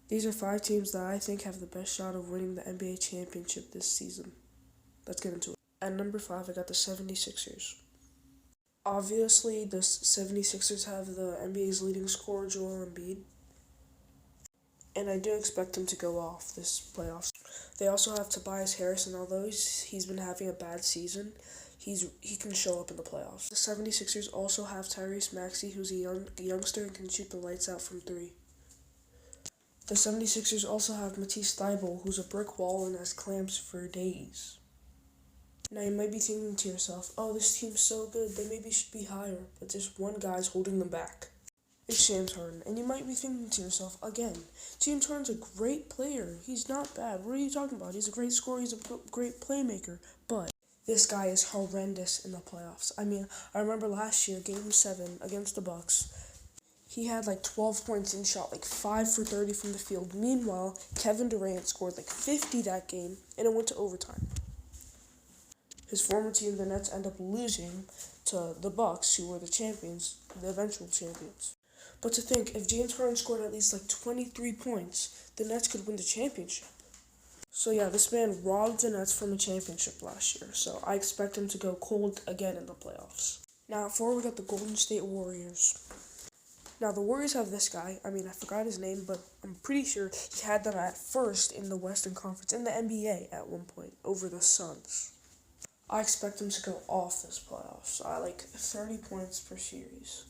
These are 5 teams that I think have the best shot of winning the NBA championship this season. Let's get into it. At number 5, I got the 76ers. Obviously, the 76ers have the NBA's leading scorer, Joel Embiid, and I do expect him to go off this playoffs. They also have Tobias Harris, and although he's been having a bad season, he can show up in the playoffs. The 76ers also have Tyrese Maxey, who's a youngster and can shoot the lights out from 3. The 76ers also have Matisse Thybulle, who's a brick wall and has clamps for days. Now you might be thinking to yourself, oh, this team's so good, they maybe should be higher, but just one guy's holding them back. It's James Harden, and you might be thinking to yourself, again, James Harden's a great player, he's not bad, what are you talking about? He's a great scorer, he's a great playmaker, but this guy is horrendous in the playoffs. I mean, I remember last year, Game 7 against the Bucks, he had like 12 points and shot like 5 for 30 from the field. Meanwhile, Kevin Durant scored like 50 that game, and it went to overtime. His former team, the Nets, end up losing to the Bucks, who were the champions, the eventual champions. But to think, if James Harden scored at least like 23 points, the Nets could win the championship. So yeah, this man robbed the Nets from a championship last year, so I expect him to go cold again in the playoffs. Now, at 4, we got the Golden State Warriors. Now, the Warriors have this guy. I mean, I forgot his name, but I'm pretty sure he had them at first in the Western Conference, in the NBA at one point, over the Suns. I expect him to go off this playoffs. I like 30 points per series.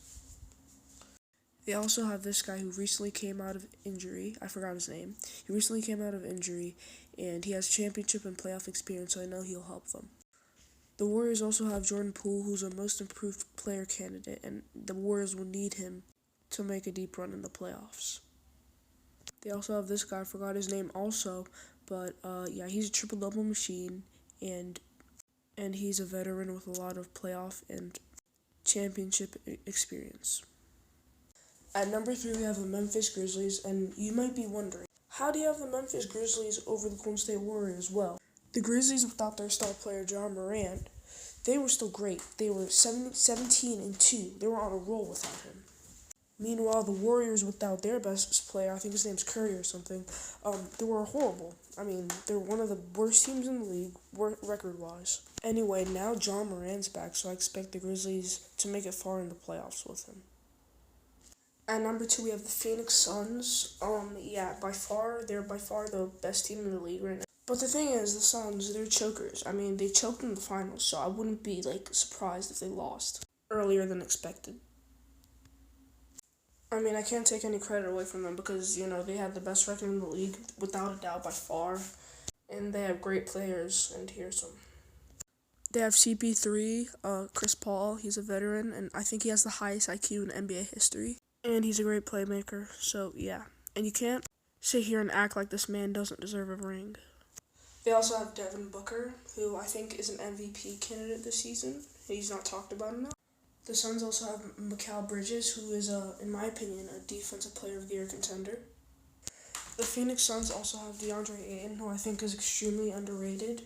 They also have this guy who recently came out of injury. I forgot his name. He recently came out of injury, and he has championship and playoff experience, so I know he'll help them. The Warriors also have Jordan Poole, who's a most improved player candidate, and the Warriors will need him to make a deep run in the playoffs. They also have this guy, I forgot his name also, but yeah, he's a triple-double machine, and he's a veteran with a lot of playoff and championship experience. At number 3, we have the Memphis Grizzlies, and you might be wondering, how do you have the Memphis Grizzlies over the Golden State Warriors? Well, the Grizzlies, without their star player, Ja Morant, they were still great. They were 17-2. They were on a roll without him. Meanwhile, the Warriors, without their best player, I think his name's Curry or something, they were horrible. I mean, they're one of the worst teams in the league, record-wise. Anyway, now Ja Morant's back, so I expect the Grizzlies to make it far in the playoffs with him. At number 2, we have the Phoenix Suns. Yeah, they're by far the best team in the league right now. But the thing is, the Suns, they're chokers. I mean, they choked in the finals, so I wouldn't be, surprised if they lost earlier than expected. I mean, I can't take any credit away from them because, they have the best record in the league, without a doubt, by far. And they have great players, and here's some. They have CP3, Chris Paul. He's a veteran, and I think he has the highest IQ in NBA history. And he's a great playmaker, so yeah. And you can't sit here and act like this man doesn't deserve a ring. They also have Devin Booker, who I think is an MVP candidate this season. He's not talked about enough. The Suns also have Mikal Bridges, who is, in my opinion, a Defensive Player of the Year contender. The Phoenix Suns also have DeAndre Ayton, who I think is extremely underrated.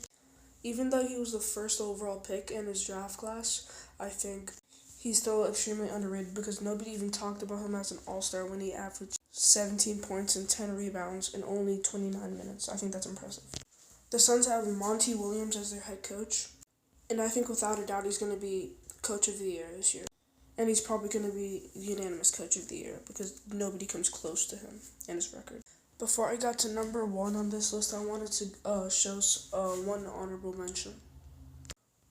Even though he was the first overall pick in his draft class, I think he's still extremely underrated because nobody even talked about him as an all-star when he averaged 17 points and 10 rebounds in only 29 minutes. I think that's impressive. The Suns have Monty Williams as their head coach, and I think without a doubt he's going to be Coach of the Year this year. And he's probably going to be unanimous Coach of the Year because nobody comes close to him and his record. Before I got to number 1 on this list, I wanted to show one honorable mention.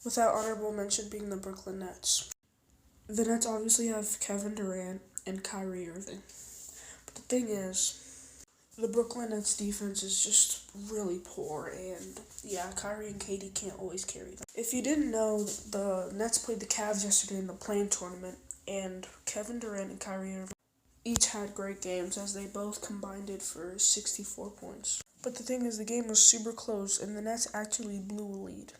Without honorable mention being the Brooklyn Nets. The Nets obviously have Kevin Durant and Kyrie Irving. But the thing is, the Brooklyn Nets defense is just really poor, and yeah, Kyrie and KD can't always carry them. If you didn't know, the Nets played the Cavs yesterday in the play-in tournament, and Kevin Durant and Kyrie Irving each had great games as they both combined it for 64 points. But the thing is, the game was super close, and the Nets actually blew a lead.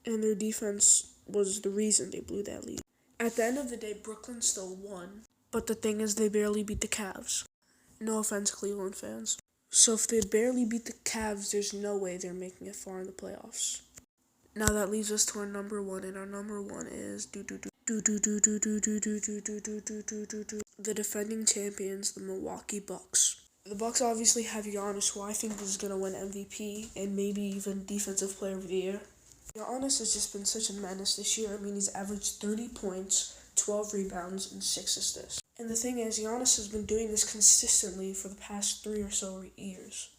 And their defense was the reason they blew that lead. At the end of the day, Brooklyn still won, but the thing is, they barely beat the Cavs. No offense, Cleveland fans. So if they barely beat the Cavs, there's no way they're making it far in the playoffs. Now that leaves us to our number 1, and our number 1 is the defending champions, the Milwaukee Bucks. The Bucks obviously have Giannis, who I think is going to win MVP and maybe even Defensive Player of the Year. Giannis has just been such a menace this year. I mean, he's averaged 30 points, 12 rebounds, and 6 assists. And the thing is, Giannis has been doing this consistently for the past 3 or so years.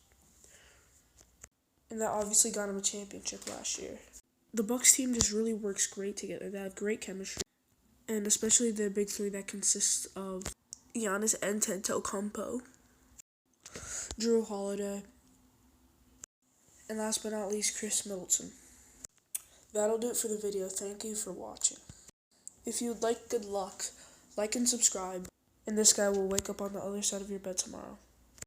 And that obviously got him a championship last year. The Bucks team just really works great together. They have great chemistry. And especially the big three that consists of Giannis Antetokounmpo, Jrue Holiday, and last but not least, Khris Middleton. That'll do it for the video. Thank you for watching. If you'd like good luck, like and subscribe, and this guy will wake up on the other side of your bed tomorrow.